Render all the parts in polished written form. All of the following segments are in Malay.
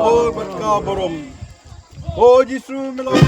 Oh, berkabarom. Oh, justru melawan.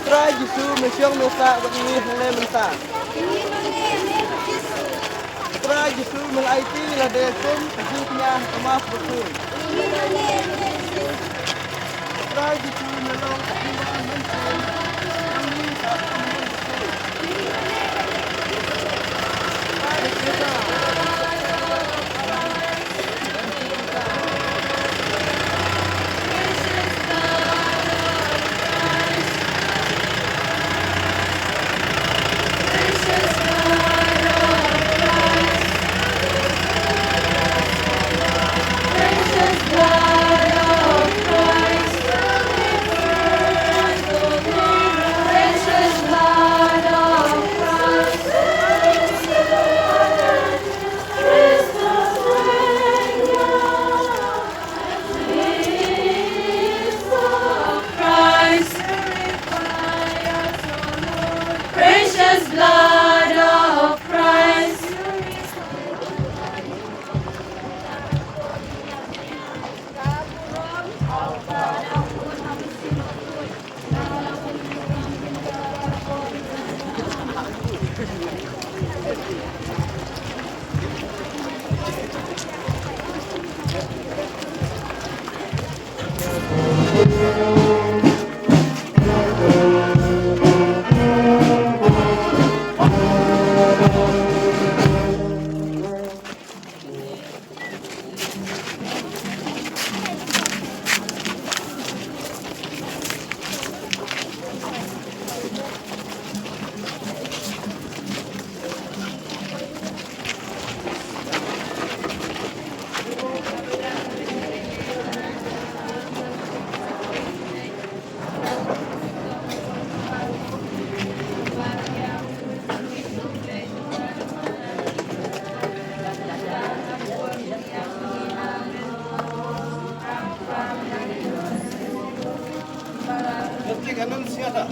Putra Yesus mesyong nusa begini hene mensa. Putra Yesus melaiti ladekum hidupnya kemas betul. Putra Yesus melong jiwa mensen kami tak kemas betul. Annunciata.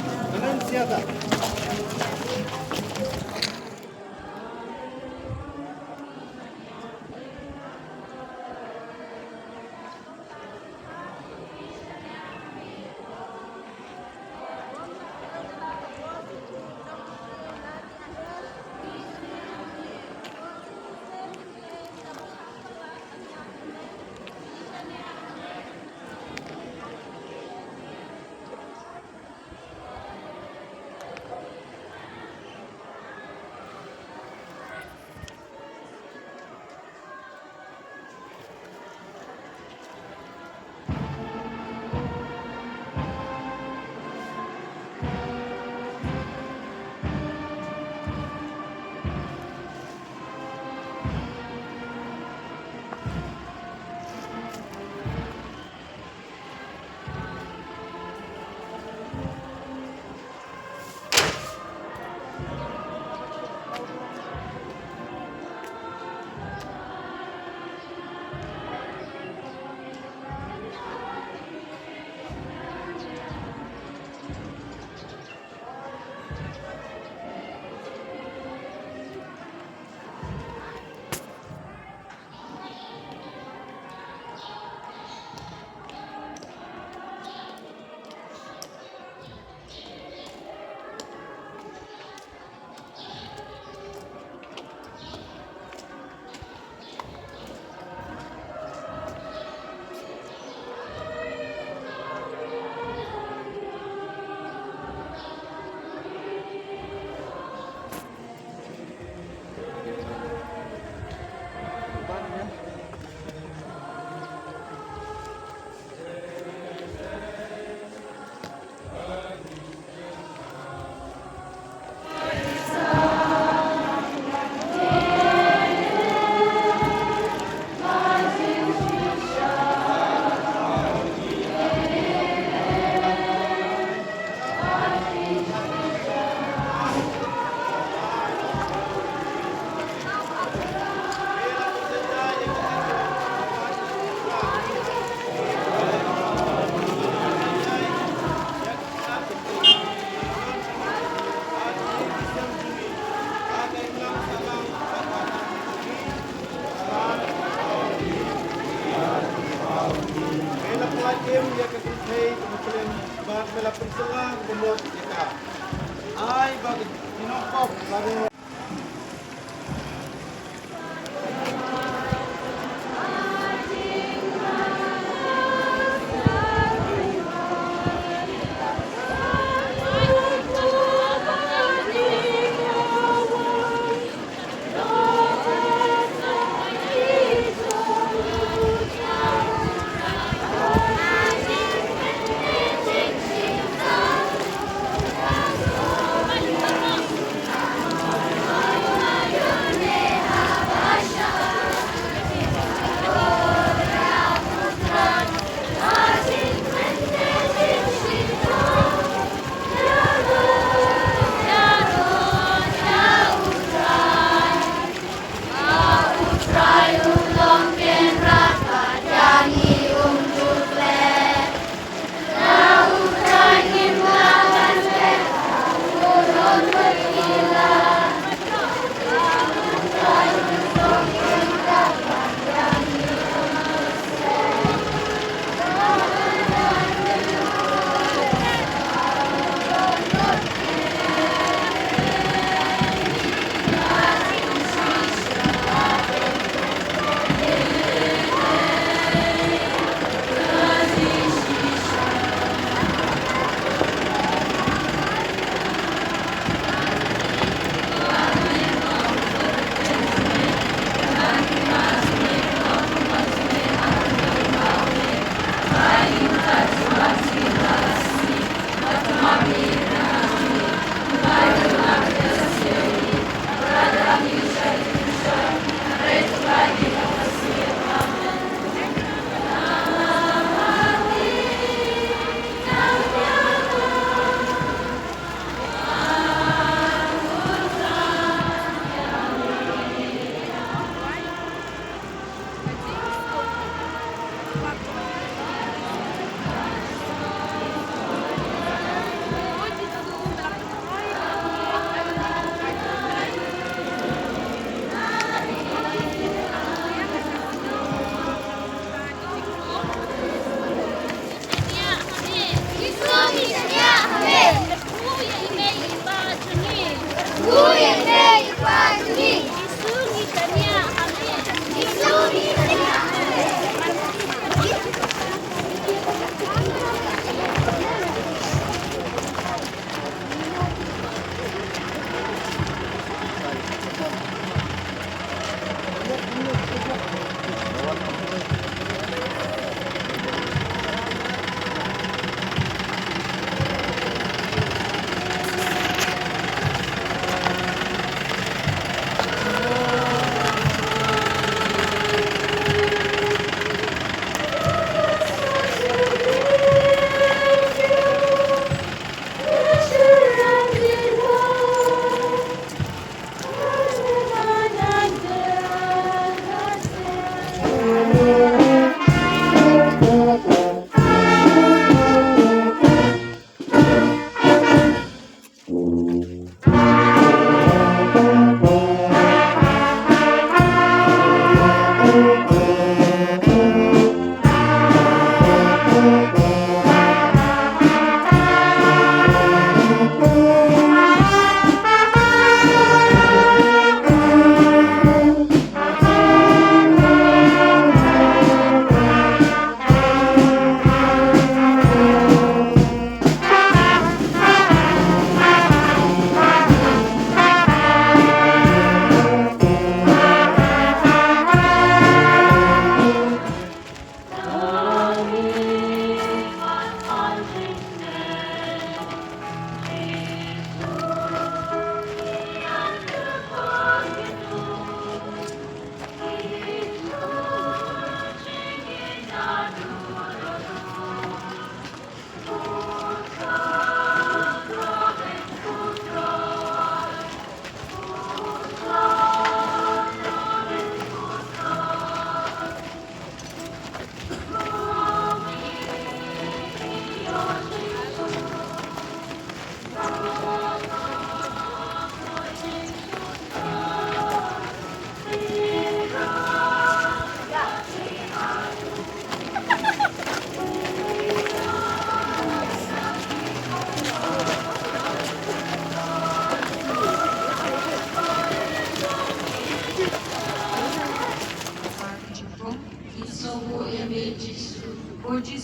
Puji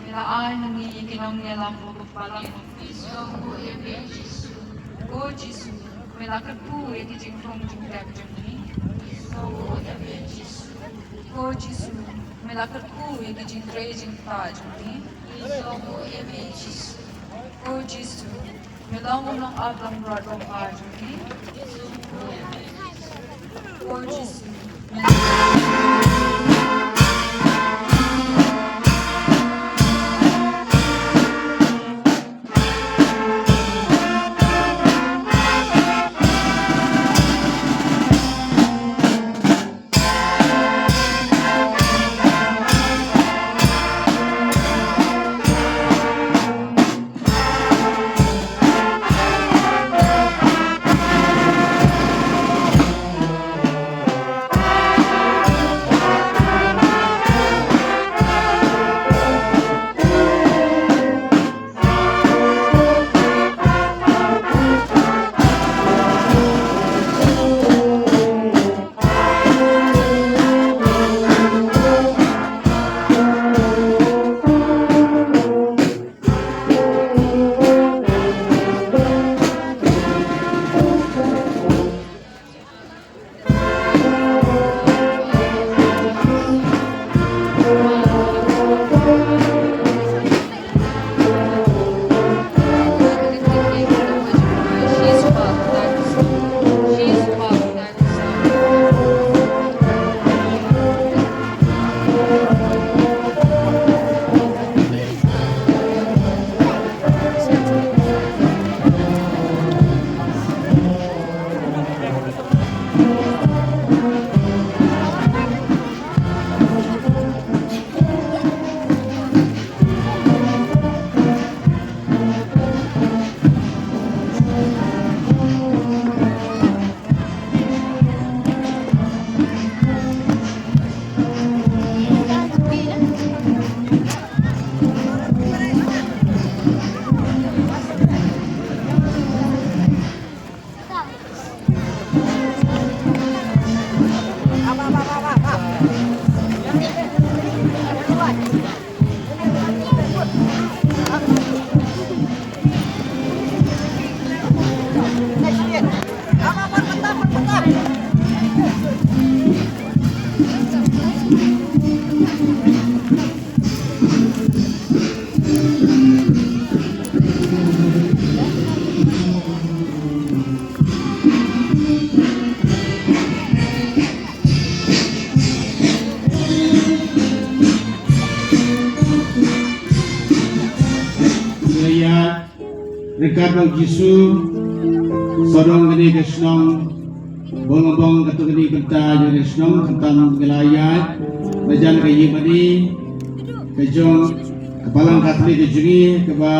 Mela nangi kinong ngelam palang Puji Mela kerpu ya kijing tong jing dak jing Puji Mela kerpu ya kijing tre jing ta jing Puji Mela unong abang radong pa jing Puji berkat bang Jisu sodong gede kesnong bong katu gede kenta jadi kesnong tentang gelayat bajan kayi madi kejong kepalang Katolik kejungi keba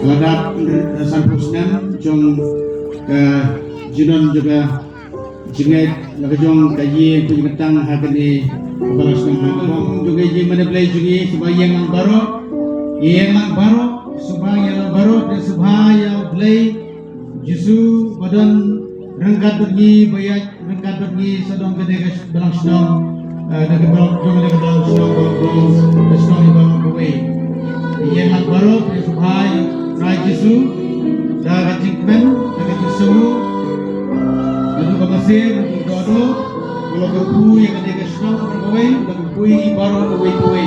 keladap sampusnan jong ke jinon juga jinget lagajong kayi kujengtang hakani kepala senang juga ji mana play jungi sebayang yang baru subhaya baru dan subhaya play Jisu badan rengkat pergi bayat rengkat pergi sedang gede belang senang dan belang senang bang senang bang kue yang baru dan subhaya rai Jisu dah kacingmen dah kacing semu dan juga masih dodo kalau berkui yang gede senang berkue dan berkui baru kue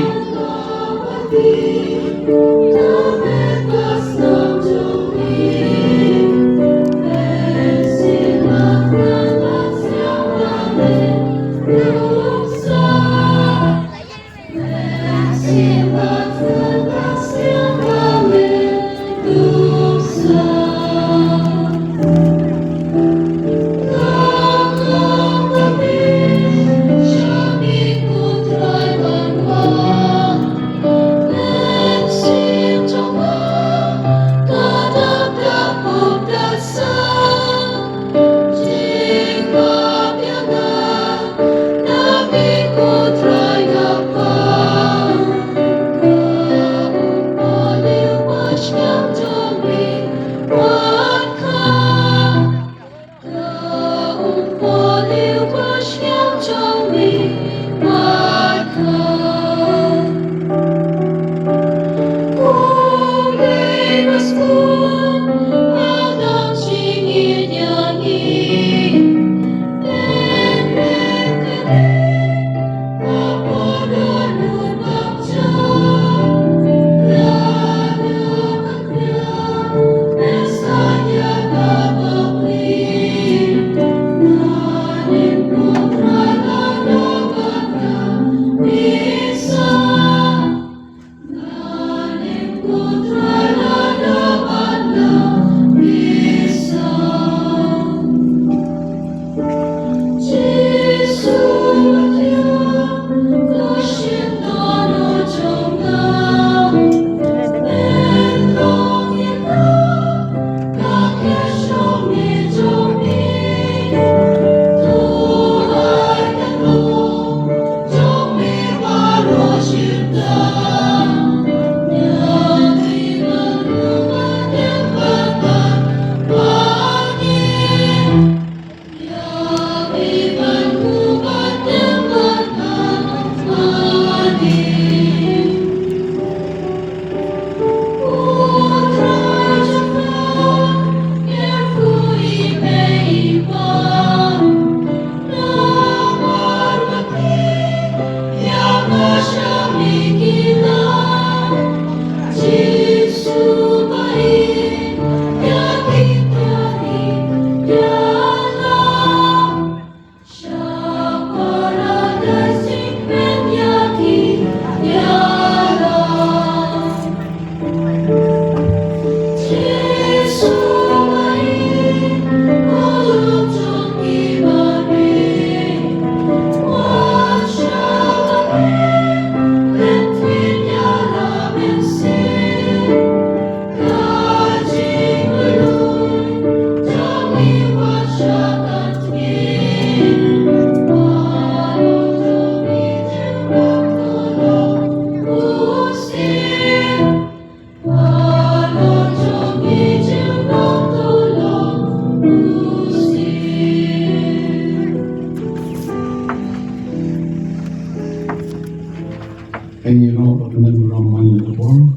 Enyiro penanggulangan lebon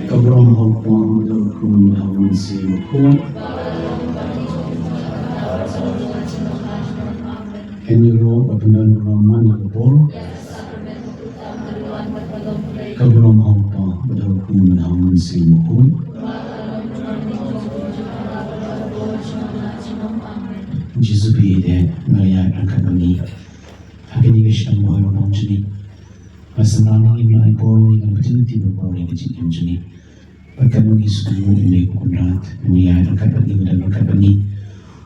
kabrom hopon dan kumdawan si mukun Enyiro penanggulangan lebon kabrom hopon dan kumdawan si mukun Jizubi de Maria Rakabani Agni Vishnu Moyo Nonjini Masamani imla ipoi ng opportunity berpori ke jingam juni. Berkat mengi semua ini kunrat, mengi ayat berkat ini dan berkat ini.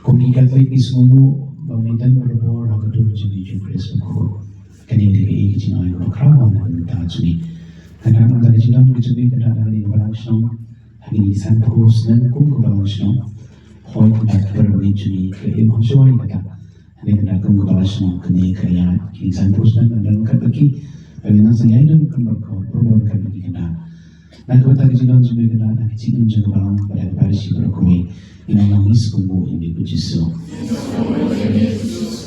Kami Katolik ni semua memintan berbor hagadur juni jukres berkor. Kini dia ke jingam ayat berkerawan dan minta juni. Karena antara jingam juni keadaan ini berlangsung. Hari ini sanpus dan kum berlangsung. Hoi kedak berbagi juni ke imam suai kata. Hari kedak kum berlangsung kini kaya kini sanpus dan berkat bagi. Bagaimana saya dan berkor berborkan bagi kena. Dan kota kecilan sebagai kena dan kecilan juga balang pada parisi berkoi. Ina nangis kumbu ini kuciso.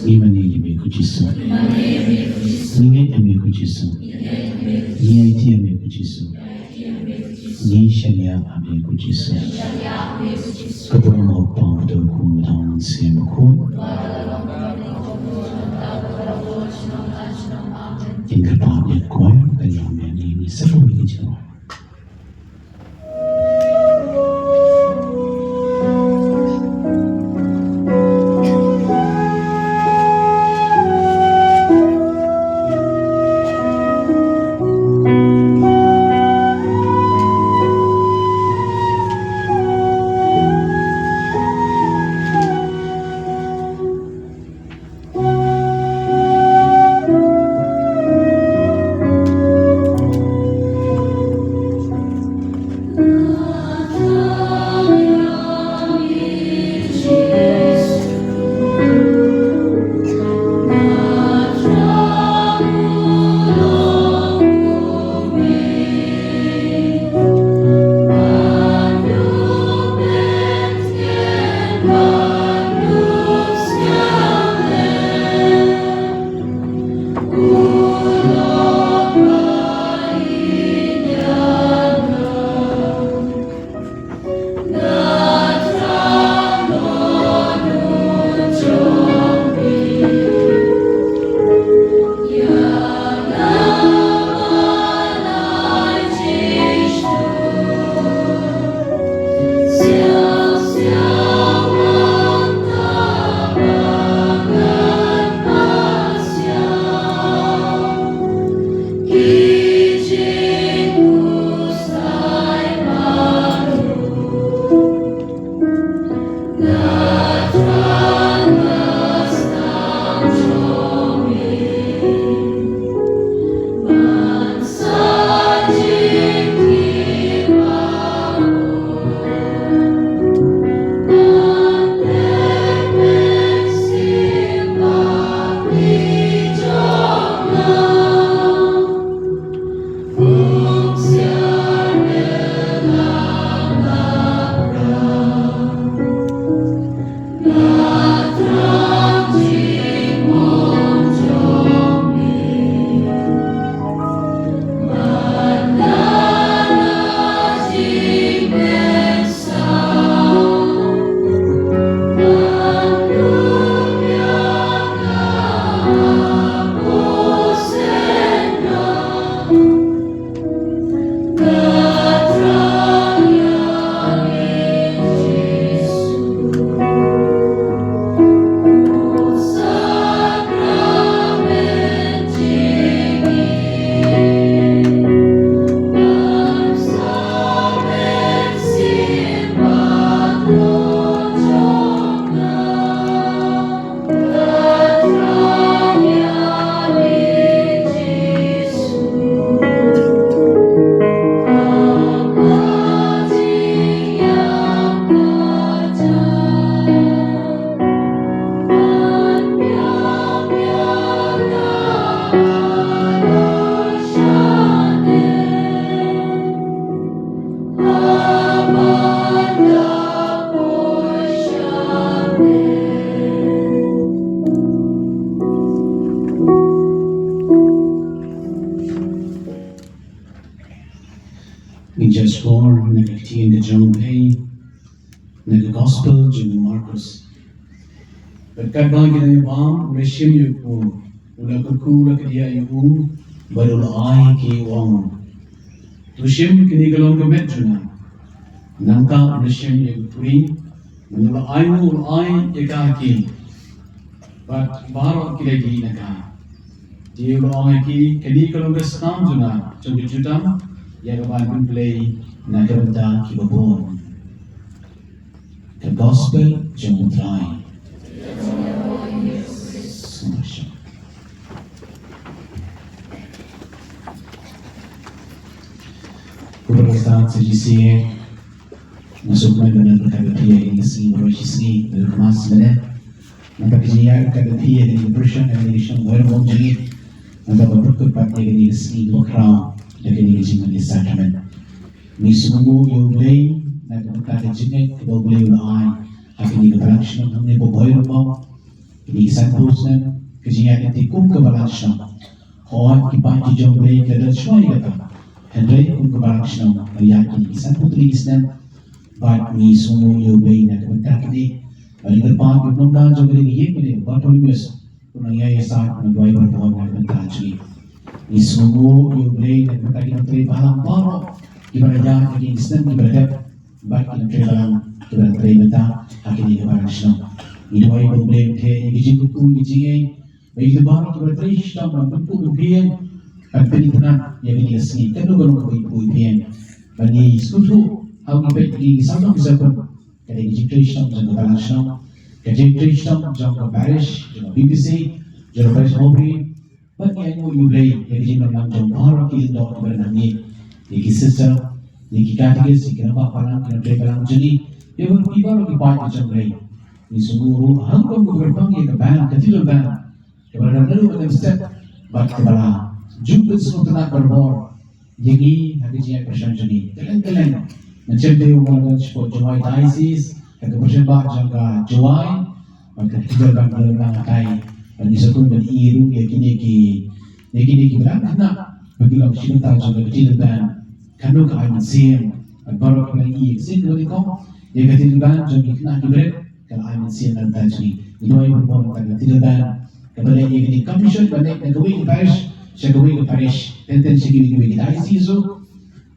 Imani ini kuciso. Ningai ini kuciso. Niaiti ini kuciso. Ni sharia ini kuciso. Kepulauan Opang betul kum tahun siapa kum. Hingga tahunnya kuat kaya ini seru ini jalan. In just 4, nag-15 the John A, nag-gospel, John Marcos. Berkat yung bang, resim yung po, ula kukula kaya yung barulay ki wang. Tusim kinigalong gamet na, nangka resim yung puri, manulay mo ulay ikaki, but baro kilagi na ka. Dia orang lagi kini kalau bersekam juga cukup jutam ya kawan play nak kerja kibabon. The gospel jangan try. Keberkatan sejisi masuk dengan berkata dia ini sini berisi berkemas mana. Nampak dia berkata dia ini bersyukur dengan Islam berbom jengit. Nampak berikut patnya ini sini berkerau dan ini jiman sakramen. Mismu yang boleh nak berkata jengit kita boleh ulai. Akhirnya keberangsian हमने बोल रहा ini santusnya kejian itu kum keberangsian. Orang kipan jauh boleh kita semua kata. Henry kum keberangsian meyakini isan putri Islam. But ni semua yang boleh nak berkata ni. Balik depan kita nak jauh boleh ni boleh batul biasa. Kuna ya saat menjual berbuat nak berkata ni. Ni semua yang boleh nak berkata kita terima bahalang baru. Ibadah yang Islam ibadah. Baik kita terima kita terima akhirnya keberangsian. Ini wajib boleh ke izin buku izin baik lebar kita terima dalam bentuk ujian dan penelitian yang ini asli kalau kalau ibu ujian bagi sesuatu awak baik di sana bisa pun kalau izin terima dalam keberangsian izin terima dalam parish dalam BBC dalam parish hobby bagi yang boleh izin dalam jumlah kita dalam keberangsian ini sistem ini kategori kenapa palang kenapa palang jadi yang ibarat dibaca macam lain. Ini semua hangkong berbang yang keban, ketidur ban. Kepada lalu ada step bak kepala. Jumpa semua tenak berbor. Jadi hakikat persen jadi. Telan. Macam dia orang sebut Juwai Diocese, ada persen bak jaga Juwai, maka ketidur ban belang kai. Bagi satu beriru ya kini berang kena begitu cinta jaga ketidur ban. Kanu kai mesin, baru kembali mesin dari kau. Yang ketiduran jadi kena diberi kalau I mensian dan tajwi itu yang berbuat pada ketiduran kemudian yang ini commission balik dan gawe ke parish saya gawe ke parish tenten saya gawe ke diocese so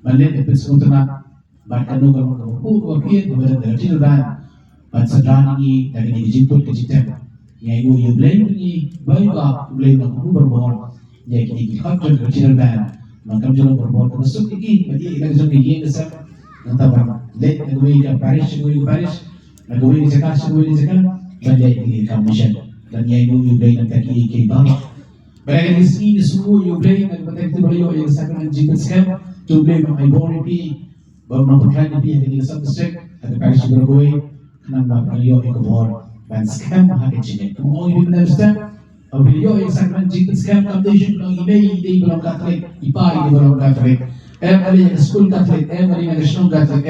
balik dapat semua bahkan kalau wakil kemudian dari ketiduran bahasa ini dari dijemput ke Citem yang itu blame ini baik blame aku berbuat yang ini dihajar ke ketiduran maka jangan berbuat masuk ini bagi kita jangan begini kesal Nantapa, let nagawin ka parish, nagawin ka balay ka commission. Dan yan yung blay ng kaki bang. Balay ng skin semua yung blay nagpatay ko bayo yung sakit ng jibat scam, yung blay ng ivory bang mapagkain pi ang sa district at parish nagawin kanang bayo yung kabor ban scam hakit siya. Kung mo yung understand, ang video yung sakit ng jibat scam foundation ng email hindi balang Catholic, ipa hindi balang Catholic. Ali yang school Catholic, ali yang national Catholic,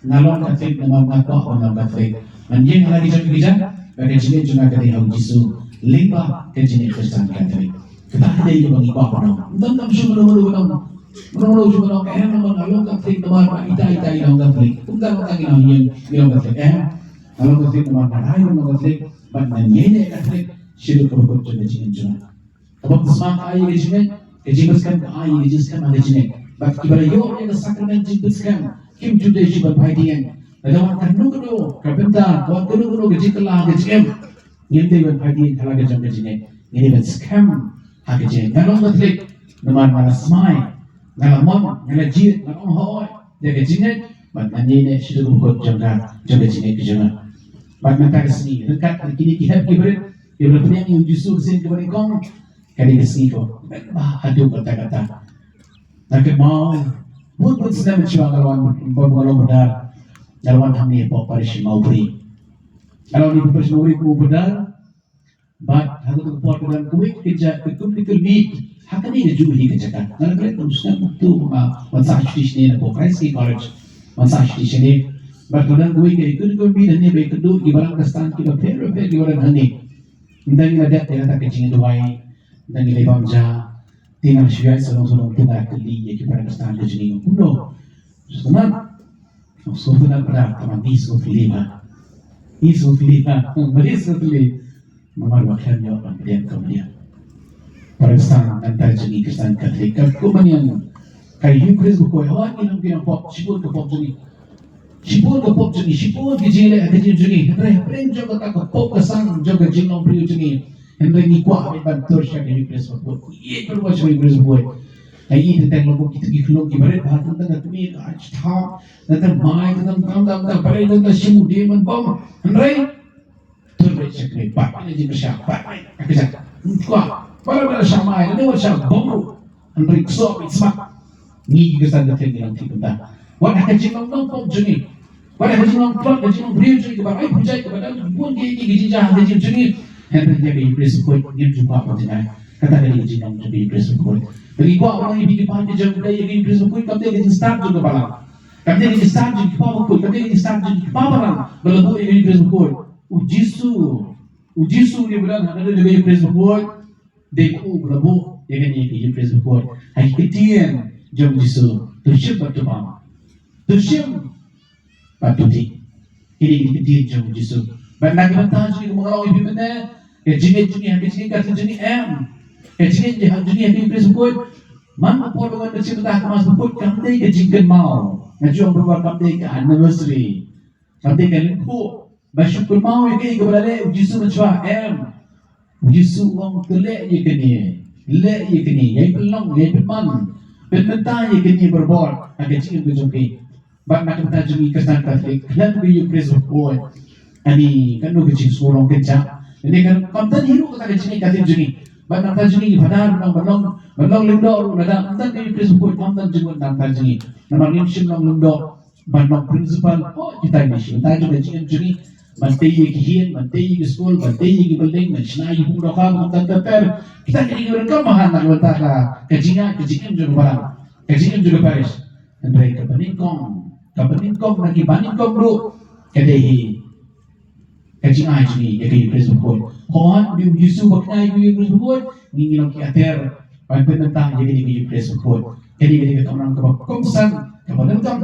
ngalong Catholic naman ako ng Catholic. Manjeng lagi sa gereja, bagi sini cuma kali hau Yesus, lima kejadian Kristen Catholic. Kita ada itu bagi apa orang? Tentang semua orang cuma kaya naman ngalong Catholic naman ita yang Catholic. Bukan orang yang Catholic, ngalong Catholic naman kaya naman Catholic, but nangyay Catholic, siya kapag cuma. Kapag semangat ayo kejadian ayo ada jenis. But ibarat yo yang sakramen jibutkan kim jude jibat bahagian. Dalam kanu kapenta, kanu gaji kelah gaji Yende ban bahagian kelah gaji gaji Ini ban scam gaji. Kalau Catholic nama mana smai, nama mon, nama jid, nama hoy, dia gaji But nanti sudah buat jaga gaji kejangan. But mereka kesini, dekat kini kita ibarat yang justru kesini kepada kau, kali kesini kau. Aduh kata-kata. Nakit mau, buat sedang mencoba kalau benar, kalau kami parish mau beri, kalau di parish mau beri ku benar, but aku tu buat dengan kuih kerja, kuih meet, hak ini juga dikerjakan. Kalau mereka usah tu mansah sini nak Christ College, mansah sini, but kalau kuih ikut meet ni baik kedua, ibarat kestan kita fair ibarat hani, dan ada tak kecing doai, dan kita bangsa. Tinggal siapa selong tengah keli yang kita kestan ke sini uno. Sebenarnya pada teman isu Filipina, memang bahkan jawab kemudian. Pada kestan antara jenis kestan Katolik, kemudian kayu Kris buku awak ini mungkin pop, sipur ke pop jenis, sipur ke jenis, ada jenis, rem jaga tak ke pop kesang jaga jenis priu jenis. Henry ni kuah ni bantur siya kay Chris Bukoy. Iye pero siya kay Chris Bukoy. Ay ito tayo mo kita giklong ibarat bahatan tanda kami ajta tanda mai tanda pare tanda simu dia man bom. Henry turut siya kay pak ni di siya pak akisa. Kuah para siya mai ni siya bom. Henry so smak ni gisan da tingin ang tipunda. What hajin nong pom juni. What hajin nong plot hajin nong brio juni ba ay pujai ka ba buon gi gijija hajin juni. Henry dia kay Chris Bukoy ni jumpa pa dinay. Kata kay jinong kay Chris Bukoy. Bagi buat orang yang bikin panjang jauh dari yang Chris Bukoy, kami dia start juga balang. Kami dia start juga Bukoy, kami dia start juga balang. Belagu yang Chris Bukoy. Ujisu ni bulan ada juga Chris Bukoy. Deku belagu yang Chris Bukoy. Hai ketian jauh Jisu. Tushim batu pam. Tushim batu ti. Ini ketian jauh Jisu. Banyak bantahan juga mengalami bimene. Jenis habis ni kata jenis M. Kecil je dunia ni Chris Bukoy man po dengan kecil dah Mas Bukoy kami ke jingkan mau ngajong berbuat kami ke anniversary kami ke limpo bersyukur mau ke kepada ujisu mencoba ujisu orang kelek je kini lek je kini yang pelong yang peman penentang je kini berbuat agak kecil ke jongki bak nak kita jungi kesan Katolik dan ke Chris Bukoy ani kan kecil sorong kencang ini kan konten hidup kita kecil kata jungi Banang tajungi padahal balong lindor nada antan kay Chris Bukoy antan jungun nang tajungi nama nimshim nang lindor banang principal kita ni shi tajo tajungi jungi mantei kihin mantei school mantei building mencinai hukum lokal antan ter kita kini rekam mahan nak letak kajingan jungun barang kajingan juga Paris andai kapaningkong lagi baningkong bro kadehi kajingan jungi kay Chris Bukoy Kawan di Yesus berkenai di Chris Bukoy ni ngilang kiater penentang jadi di Chris Bukoy jadi orang ke kongsan ke penentang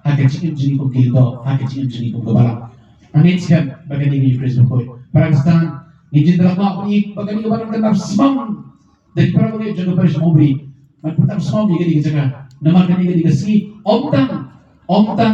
hak cikin jini ko kildo hak cikin jini ko kebalang angin siap bagaimana di Chris Bukoy Pakistan ni jenderal mak ni bagaimana kebalang tetap semang dari para bagi jaga Paris Mobri tetap semang di jaga nama kani di kasi omtang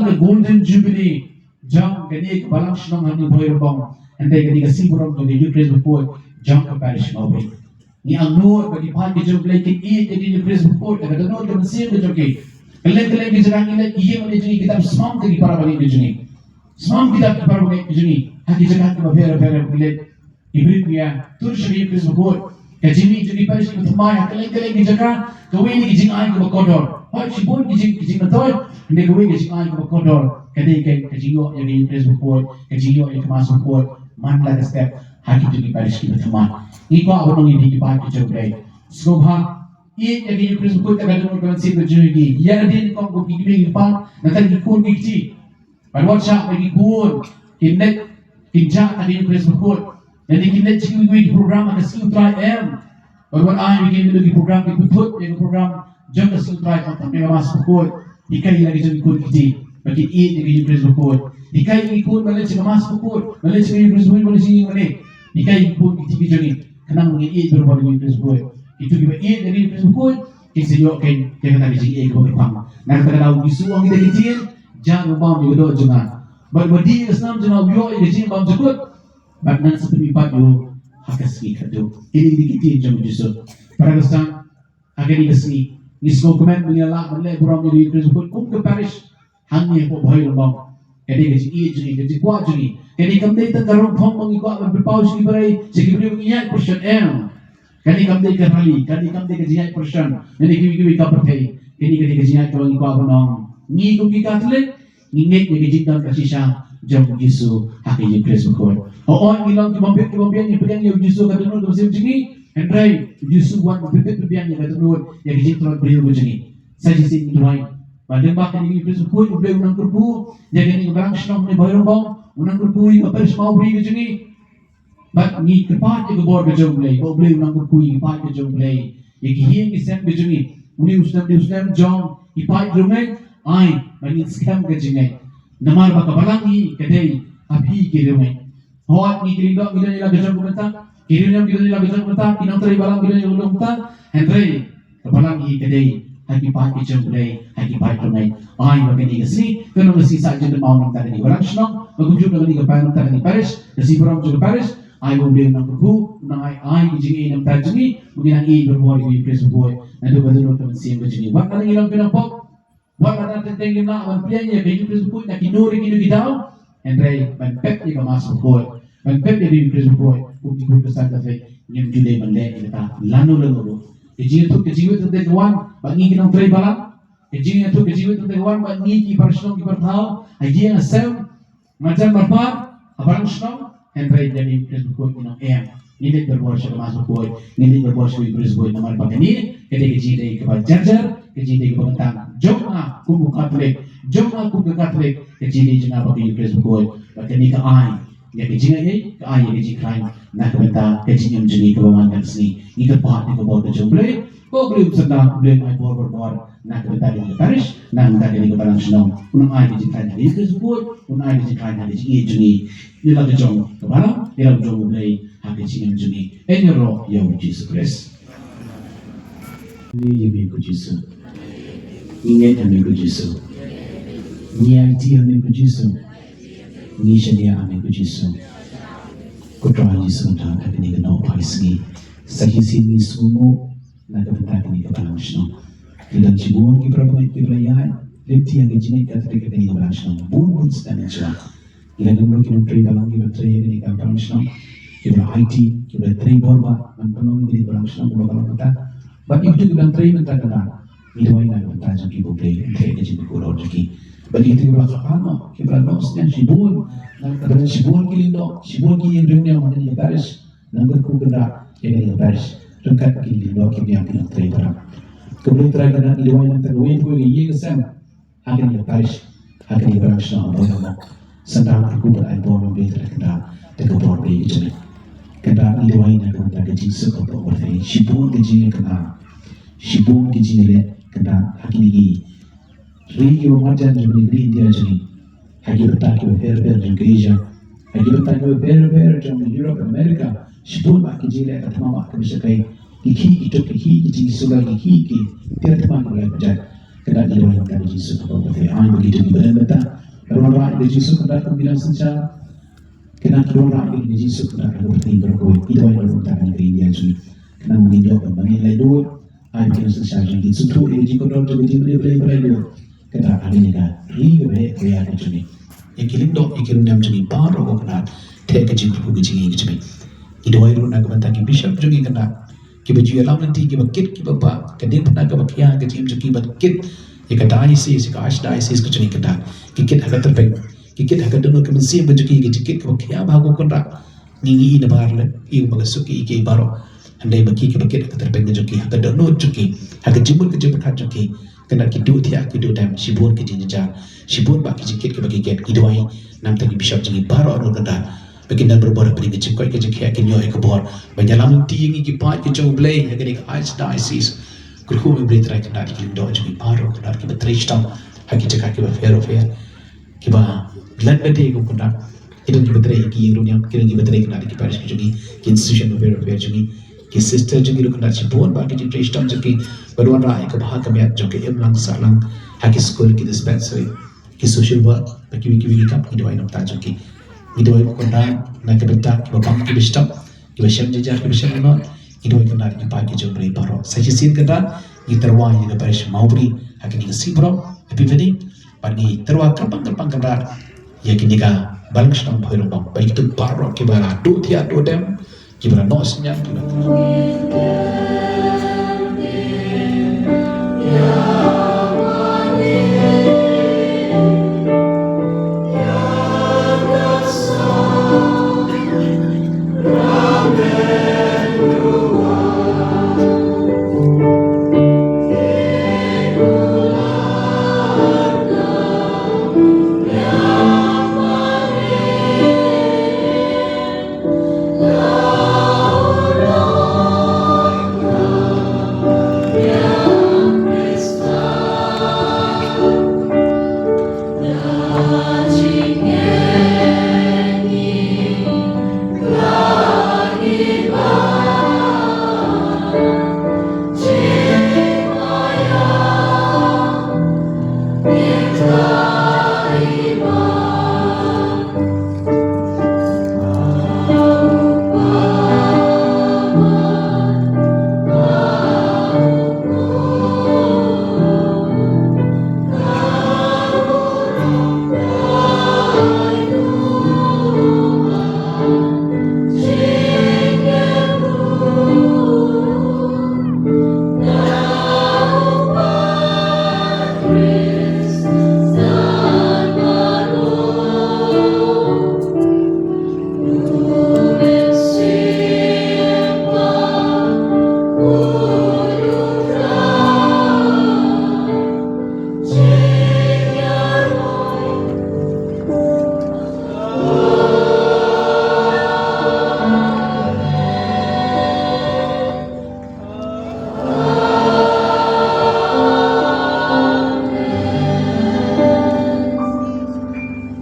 ke Golden Jubilee jam kani kebalang senang hani boy bang andai kani kasi burang to di Chris Bukoy jam ke Paris Mobri ni ang nur bagi pan ke jom play ke jadi di Chris Bukoy ada nur ke mesin ke joki keleng ke jaga ni iya menjadi kita semang ke para bagi juni semang kita para bagi juni haki jaga ke bavera kulit ibrit dia tur shri Chris Bukoy ke jini jadi Paris ke temai keleng ke jaga kawin ke jing ai ke kodor hoi sibon ke jing natoi ndek kawin ke jing ai ke kodor kade ke jingo yang di Chris Bukoy ke jingo yang masuk Bukoy man la step haki jadi Paris ke temai iko abang ini di pak ke jokai sobha ये यदि Chris Bukoy tak ada orang sih berjuang ya dia kau pergi di depan nanti ikut dikci pada WhatsApp bagi ikut kinet kinja tadi Chris Bukoy jadi kinet cikgu di program ada skill try baru ay bikin di program ikut yang program jam skill try kontak dengan Mas Bukoy ikai lagi jadi ikut dikci bagi jadi Chris Bukoy ikai ikut balik dengan Mas Bukoy balik dengan Chris Bukoy balik sini balik ikai ikut dikci jadi kenang mengi berbuat dengan Chris Bukoy itu juga iya dari Chris Bukoy kisah yo kan jangan tadi sih ego berpang nak tahu disuang kita kecil jangan bang juga do jangan berbudi Islam jangan yo kecil bang jukut bahkan seperti empat yo hakas kita do ini kecil jangan justru para kesan agar dikasih nisco komen mengelak melek kurang dari Chris Bukoy ke Paris hanya kok boy bang jadi kecil iya jadi kuat jadi kami tenggarong thong mengikut berpaus di berai sekibri mengingat person kani kami ke rally kani kami ke jihad person jadi kiwi kabar thai ini ke jihad kalau ikut apa nong ni ko ki Catholic ni net ni jihad ka sisa jam Yesu hakiki Chris Bukoy ngilang ki bombe ni pedang yo Yesu ka tunod ko sim jingi andrai Yesu wan bibit biang ni ka tunod ya ki jihad brio ko jingi sa jisi ni tuai badeng ba kani Chris Bukoy uble unang kurbu jadi ni barang snong ni bayong bang unang kurbu ni Paris mau brio ko jingi but ni kepat ke bor ke jonglei bo bleu nang kui kepat ke jonglei ye ki hien ki sem ke jongi uni ustam jong ipai jongai ai bani scam ke jongai namar ba kabalangi kedai api ke remai hot ni kirindo gidan ila gajang kumenta kirindo gidan ila gajang kumenta kinang tari balang gidan ila kumenta andre kabalangi kedai haki pat ke jonglei haki pat jongai ai ba kini kasi kanu ngasi sa jeng mau nang tadi barang snong bagujuk nang ni ka pan tadi Paris kasi barang juga Paris Ai mo blame ng Prabhu, na ai jingi ng tajingi, mungkin ang berbuat di praise berbuat, na do betul teman sim jingi. Wak nang ilang pinapok, wak nang tenteng na wan pianya ke praise berbuat, na kinuri kinu gidau, and ray man pep ni kamas berbuat, man pep di praise berbuat, ukti kur kesan kafe, nyem jude mande kita lanu lanu. Kejiwa tu kejiwa tu kawan, bangi kinang tray balang, kejiwa tu kawan, bangi ki parshong ki parthau, aji ang asem, macam berbuat, abang shnong. And right jadi Chris berbuat minum ini berbuat siapa masuk boy, ini berbuat siapa Chris boy nomor ini, ketika jadi kepada jarjar, ketika kepada jomah kubu Katolik, ketika jenah bagi Chris boy, ketika ai, ya ketika ai, ya ketika lain, nak kepada ketika menjadi kebawahan dan seni, ini kepada kebawahan jomble, kau belum sedang belum ai bor, nak kepada di parish, nak kepada di kepada senang, unang ai ketika lain jadi Chris boy, unang ai ketika lain jadi jenah. Ila kejong kepala, ila kejong mulai hati singam juni. Enyero yang Jesus Christ. Ni yemi ko Jesus. Ingat yemi ko Jesus. Ni IT yemi ko Jesus. Ni shania yemi ko Jesus. Kutra Jesus dah kami ni kena paisi. Sahi sini semua nak kita kini kebalang sno. Dalam jibuan kita berayai. Lepti yang kejini kita kini kebalang sno. Bun sedang jua. Ila nunggu kita tray balang kita tray ini kan permission kita IT kita tray borba mantanong ini permission kita balang kita but itu kita tray mentah kita itu yang kita tahu kita boleh tray ke jadi kurang jadi but itu kita apa kita nosnya sibuk kita sibuk yang dunia mana yang Paris nanggur kita yang Paris rengkat kita yang kita tray barang kemudian tray kita itu yang kita wait ini kesem akan yang Paris akan yang permission Allah Sendang aku berada di bawah tegabor di sini. Kena liwain aku tak kecil sekotong berfirman. Sibuk kecil kena, sibuk kecil le kena hakiki. Rio macam jadi India jadi. Hakiki tak kau fair gereja. Hakiki tak kau fair macam Europe Amerika. Sibuk kecil le kata mama aku bisa kai. Iki kecil sudah iki tiada teman boleh berjalan. Kena liwain aku kecil sekotong berfirman. Begitu di benar. Orang di Yesus kena bilang saja, kena orang di Yesus kena berarti berkoi. Itu yang orang tak ada India sini. Kena menginjau kembali lagi dulu. Ada kena sesuatu yang disuruh di Yesus kena beli dulu. Kena ada ni kan, ini beraya di sini. Ikilim dam sini baru kau kena tek kecil kecil. Itu yang orang nak bantang bishop juga kena. Kita jual nanti kita kit kita apa, kita nak kita kia kecil kita kit. Jika diocese, jika archdiocese kecil kita, kikit agak terbaik, kikit agak dulu kemensi berjuki, kikit kebakia bahagu kontra, ngingi ini baru, iu bagasuki iki baru, andai bagi kikit agak terbaik berjuki, agak dulu juki, agak jemur hat juki, kena kidu tiak kidu dam, sibun kejenjar, sibun bagi kikit kebagi idoi, nam tadi bishop jadi baru orang kontra, baginda berbuat beri kecil kau kecil kia kenyo ekobor, banyalam tiang iki pat kecil blay, agak archdiocese. Guru memberi terakhir dari kilim doa jadi baru kenar kita teristang haki cakap kita fair kita belan bete kita kenar itu kita terakhir ki dunia kita terakhir kenar kita paris jadi institution fair jadi ki sister jadi kenar cipuan bagi jadi teristang jadi baruan rai ke bahag kami jadi emlang salang haki school ki dispensary ki social work bagi wiki kap ki doa nak tajuk ki doa kenar nak kebentak kita bang ki bistam kita syam jajar kita syam non itu yang nak dipakai jauh lebih baru. Saya sih kena diterwah juga Paris mau beri akan dikasih bro. Epiphany pagi terwah kerpang kena ya kini ka balang senang boleh rombong baik itu baru kibara dua tiap dua dem kibara nosnya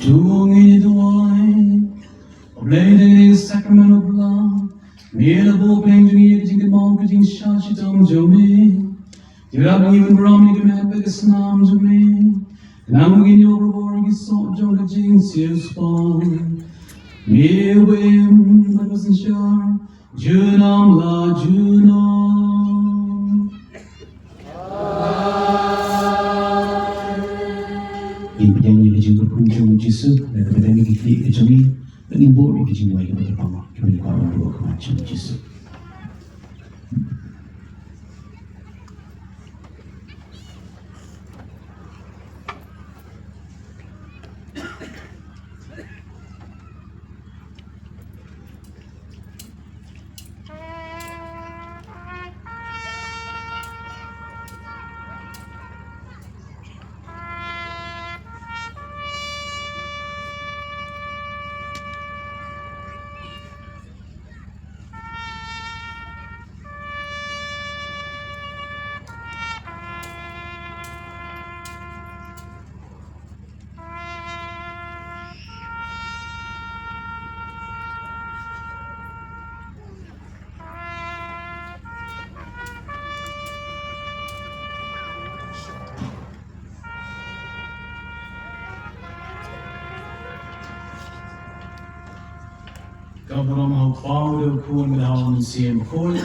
Tungi the wine, oblating the sacrament of love. Mela bo playing to me, getting the mom, getting shot, she told me. You're not even growing to me, but it's not to me. And I'm getting over boring, it's so junk, the jinx, you spawn. Me whim, I wasn't sure. Junam la Junam. Impedang ni jenggot kunjung Yesus dan kepada ni kita kecami dan ibu ni kecami lagi pada pama kami kau dua kemacam Yesus. Gabrang hau founder kun med havnen siem kol.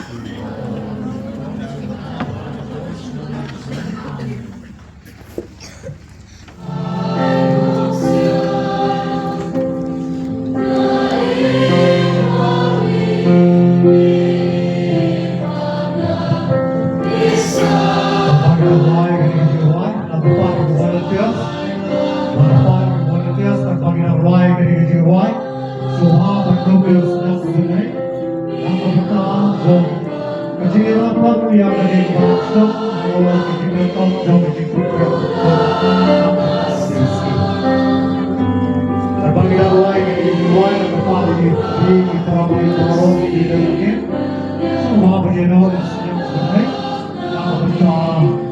Semua berjenau dan senyum sebaik. Nama berdoa